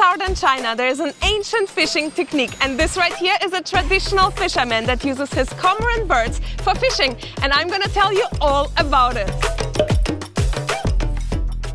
southern China, there is an ancient fishing technique, and this right here is a traditional fisherman that uses his cormorant birds for fishing, and I'm gonna tell you all about it.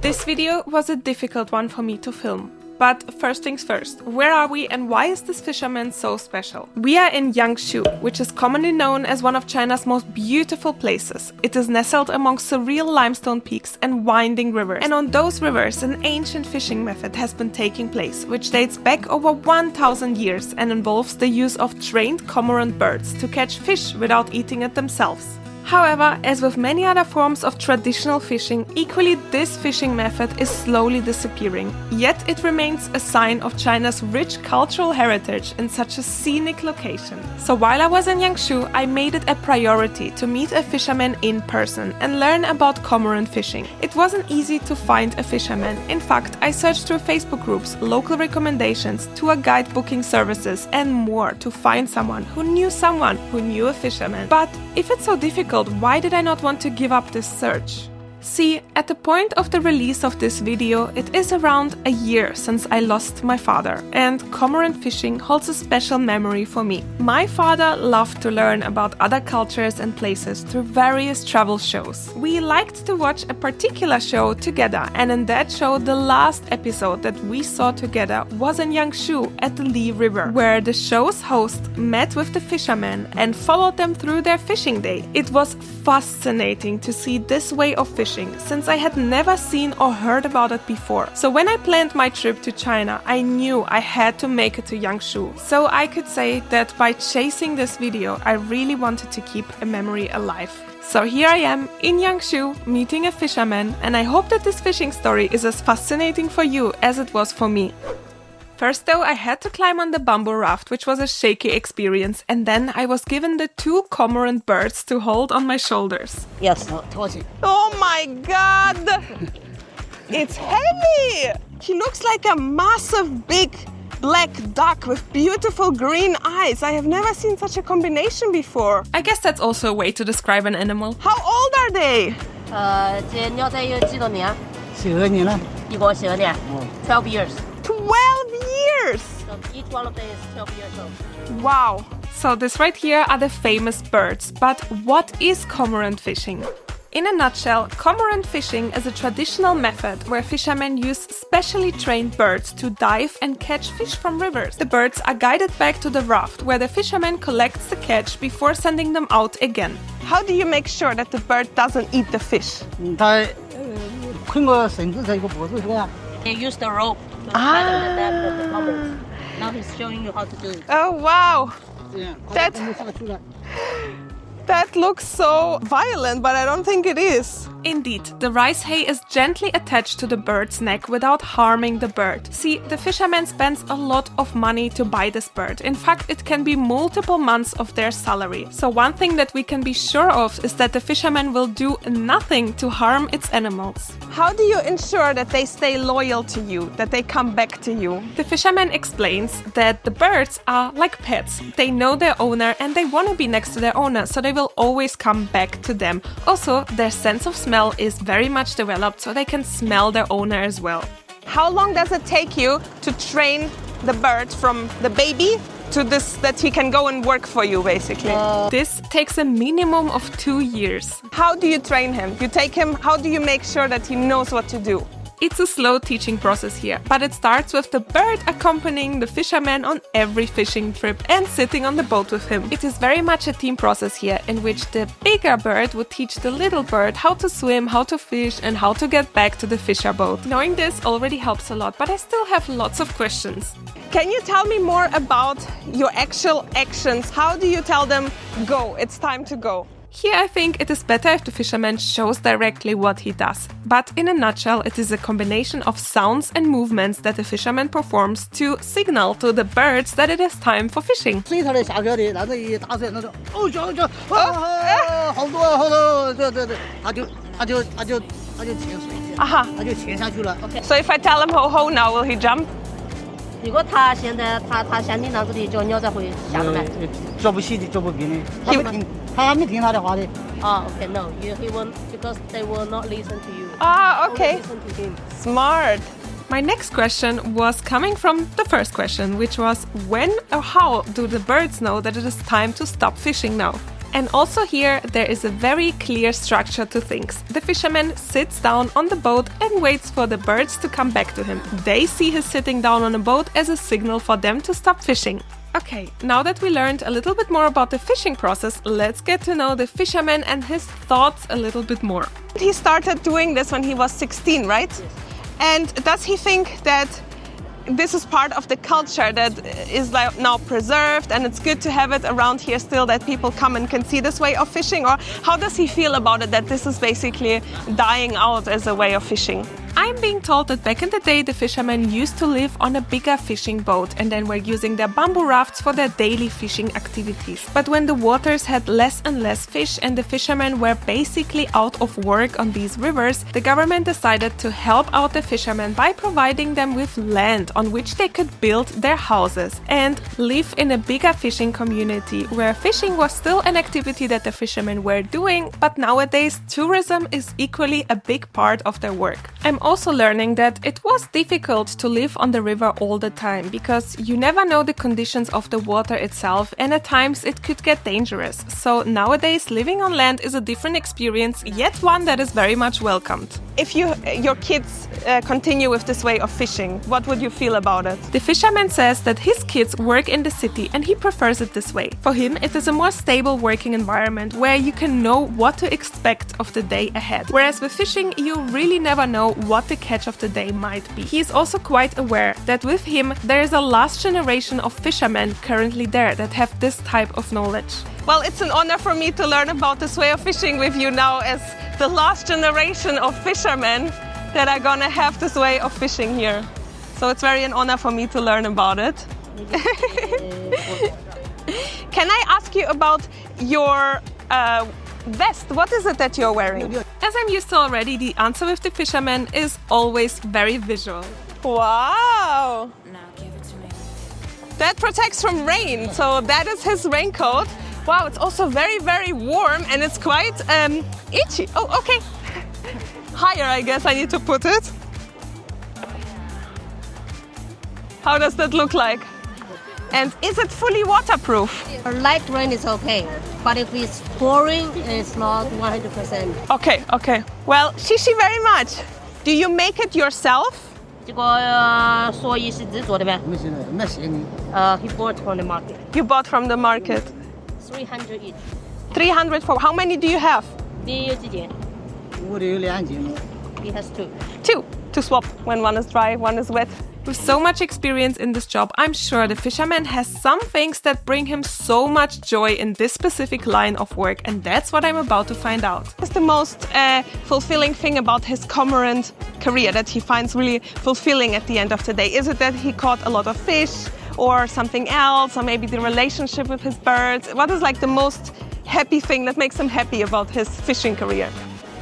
This video was a difficult one for me to film. But first things first, where are we and why is this fisherman so special? We are in Yangshuo, which is commonly known as one of China's most beautiful places. It is nestled among surreal limestone peaks and winding rivers. And on those rivers, an ancient fishing method has been taking place, which dates back over 1,000 years and involves the use of trained cormorant birds to catch fish without eating it themselves. However, as with many other forms of traditional fishing, equally this fishing method is slowly disappearing. Yet it remains a sign of China's rich cultural heritage in such a scenic location. So while I was in Yangshuo, I made it a priority to meet a fisherman in person and learn about cormorant fishing. It wasn't easy to find a fisherman. In fact, I searched through Facebook groups, local recommendations, tour guide booking services, and more to find someone who knew a fisherman. But if it's so difficult, why did I not want to give up this search? See, at the point of the release of this video, it is around a year since I lost my father, and cormorant fishing holds a special memory for me. My father loved to learn about other cultures and places through various travel shows. We liked to watch a particular show together, and in that show, the last episode that we saw together was in Yangshuo at the Li River, where the show's host met with the fishermen and followed them through their fishing day. It was fascinating to see this way of fishing, since I had never seen or heard about it before. So when I planned my trip to China, I knew I had to make it to Yangshuo. So I could say that by chasing this video, I really wanted to keep a memory alive. So here I am in Yangshuo, meeting a fisherman, and I hope that this fishing story is as fascinating for you as it was for me. First though, I had to climb on the bamboo raft, which was a shaky experience, and then I was given the 2 cormorant birds to hold on my shoulders. Yes. Oh my god! It's heavy! He looks like a massive big black duck with beautiful green eyes. I have never seen such a combination before. I guess that's also a way to describe an animal. How old are they? 这鸟仔有几多年12年了。一个12年 12 years. 12 years! So each one of them is 12 years old. Wow. So this right here are the famous birds. But what is cormorant fishing? In a nutshell, cormorant fishing is a traditional method where fishermen use specially trained birds to dive and catch fish from rivers. The birds are guided back to the raft where the fisherman collects the catch before sending them out again. How do you make sure that the bird doesn't eat the fish? 다 큰 거绳子이거脖子그냥. They use the rope to fathom the depth of the cormorant. Now he's showing you how to do it. Oh wow! That. That looks so violent, but I don't think it is. Indeed, the rice hay is gently attached to the bird's neck without harming the bird. See, the fisherman spends a lot of money to buy this bird. In fact, it can be multiple months of their salary. So one thing that we can be sure of is that the fisherman will do nothing to harm its animals. How do you ensure that they stay loyal to you, that they come back to you? The fisherman explains that the birds are like pets. They know their owner and they want to be next to their owner, so they will always come back to them. Also, their sense of smell is very much developed, so they can smell their owner as well. How long does it take you to train the bird from the baby to this, that he can go and work for you, basically? This takes a minimum of 2 years. How do you train him? You take him, how do you make sure that he knows what to do? It's a slow teaching process here, but it starts with the bird accompanying the fisherman on every fishing trip and sitting on the boat with him. It is very much a team process here, in which the bigger bird would teach the little bird how to swim, how to fish, and how to get back to the fisher boat. Knowing this already helps a lot, but I still have lots of questions. Can you tell me more about your actual actions? How do you tell them, go, it's time to go? Here I think it is better if the fisherman shows directly what he does. But in a nutshell, it is a combination of sounds and movements that the fisherman performs to signal to the birds that it is time for fishing. 水头的下漂的，那个一打水，那种哦叫，好多，对，他就潜水去，他就潜下去了。Okay. So if I tell him ho ho now, will he jump? 如果他现在他像你那样子的叫鸟仔会下得来，做不起的，做不平的，他还没听他的话的。Okay, no, he won't, because they will not listen to you. Okay. Listen to him. Smart. My next question was coming from the first question, which was when or how do the birds know that it is time to stop fishing now? And also here there is a very clear structure to things. The fisherman sits down on the boat and waits for the birds to come back to him. They see his sitting down on a boat as a signal for them to stop fishing. Okay, now that we learned a little bit more about the fishing process, let's get to know the fisherman and his thoughts a little bit more. He started doing this when he was 16, right? Yes. And does he think that this is part of the culture that is like now preserved and it's good to have it around here still, that people come and can see this way of fishing? Or how does he feel about it, that this is basically dying out as a way of fishing? I'm being told that back in the day the fishermen used to live on a bigger fishing boat and then were using their bamboo rafts for their daily fishing activities. But when the waters had less and less fish and the fishermen were basically out of work on these rivers, the government decided to help out the fishermen by providing them with land on which they could build their houses and live in a bigger fishing community where fishing was still an activity that the fishermen were doing, but nowadays tourism is equally a big part of their work. I'm also learning that it was difficult to live on the river all the time because you never know the conditions of the water itself and at times it could get dangerous. So nowadays living on land is a different experience, yet one that is very much welcomed. If your kids continue with this way of fishing, what would you feel about it? The fisherman says that his kids work in the city and he prefers it this way. For him, it is a more stable working environment where you can know what to expect of the day ahead. Whereas with fishing, you really never know what the catch of the day might be. He is also quite aware that with him, there is a last generation of fishermen currently there that have this type of knowledge. Well, it's an honor for me to learn about this way of fishing with you now as the last generation of fishermen that are gonna have this way of fishing here. So it's very an honor for me to learn about it. Can I ask you about your vest? What is it that you're wearing? As I'm used to already, the answer with the fisherman is always very visual. Wow! That protects from rain, so that is his raincoat. Wow, it's also very, very warm and it's quite itchy. Oh, okay. Higher, I guess I need to put it. How does that look like? And is it fully waterproof? For light rain is okay, but if it's pouring, it's not 100%. Okay, okay. Well, shishi very much. Do you make it yourself? 这个蓑衣是自己做的呗？没鞋呢。He bought from the market. You bought from the market. 300 each. 300 for how many do you have? 你有几件？我这有2件。 He has 2. 2 to swap when one is dry, one is wet. With so much experience in this job, I'm sure the fisherman has some things that bring him so much joy in this specific line of work, and that's what I'm about to find out. What's the most fulfilling thing about his cormorant career that he finds really fulfilling at the end of the day? Is it that he caught a lot of fish or something else, or maybe the relationship with his birds? What is like the most happy thing that makes him happy about his fishing career?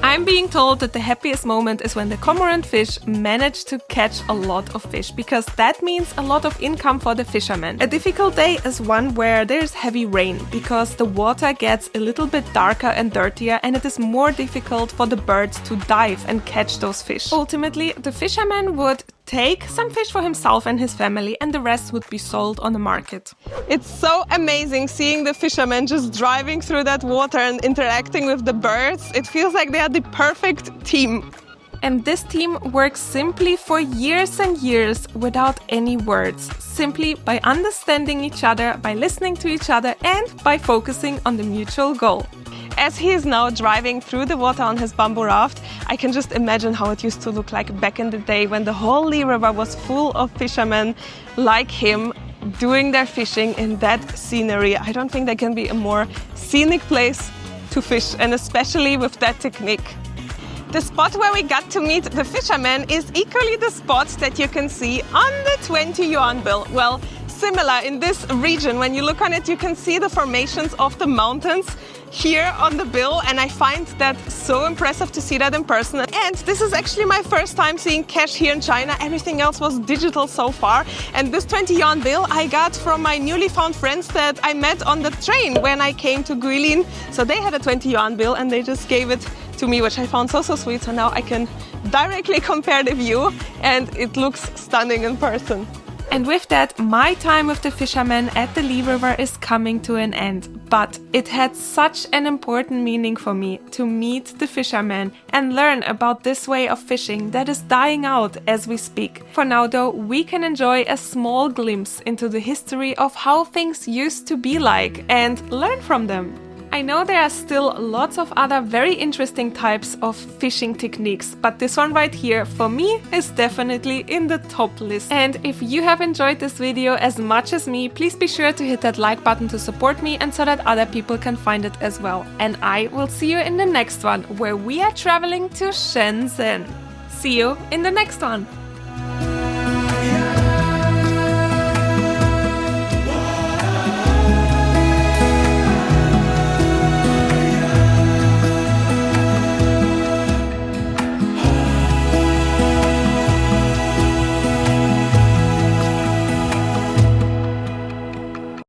I'm being told that the happiest moment is when the cormorant fish manage to catch a lot of fish, because that means a lot of income for the fishermen. A difficult day is one where there's heavy rain, because the water gets a little bit darker and dirtier and it is more difficult for the birds to dive and catch those fish. Ultimately, the fisherman would take some fish for himself and his family and the rest would be sold on the market. It's so amazing seeing the fishermen just driving through that water and interacting with the birds. It feels like they are the perfect team. And this team works simply for years and years without any words, simply by understanding each other, by listening to each other and by focusing on the mutual goal. As he is now driving through the water on his bamboo raft, I can just imagine how it used to look like back in the day when the whole Li River was full of fishermen like him doing their fishing in that scenery. I don't think there can be a more scenic place to fish, and especially with that technique. The spot where we got to meet the fishermen is equally the spot that you can see on the 20 yuan bill. Well, similar in this region. When you look on it, you can see the formations of the mountains here on the bill, and I find that so impressive to see that in person. And this is actually my first time seeing cash here in China. Everything else was digital so far, and this 20 yuan bill I got from my newly found friends that I met on the train when I came to Guilin. So they had a 20 yuan bill and they just gave it to me, which I found so sweet. So now I can directly compare the view, and it looks stunning in person. And with that, my time with the fisherman at the Lee River is coming to an end. But it had such an important meaning for me to meet the fisherman and learn about this way of fishing that is dying out as we speak. For now though, we can enjoy a small glimpse into the history of how things used to be like and learn from them. I know there are still lots of other very interesting types of fishing techniques, but this one right here, for me, is definitely in the top list. And if you have enjoyed this video as much as me, please be sure to hit that like button to support me and so that other people can find it as well. And I will see you in the next one, where we are traveling to Shenzhen. See you in the next one!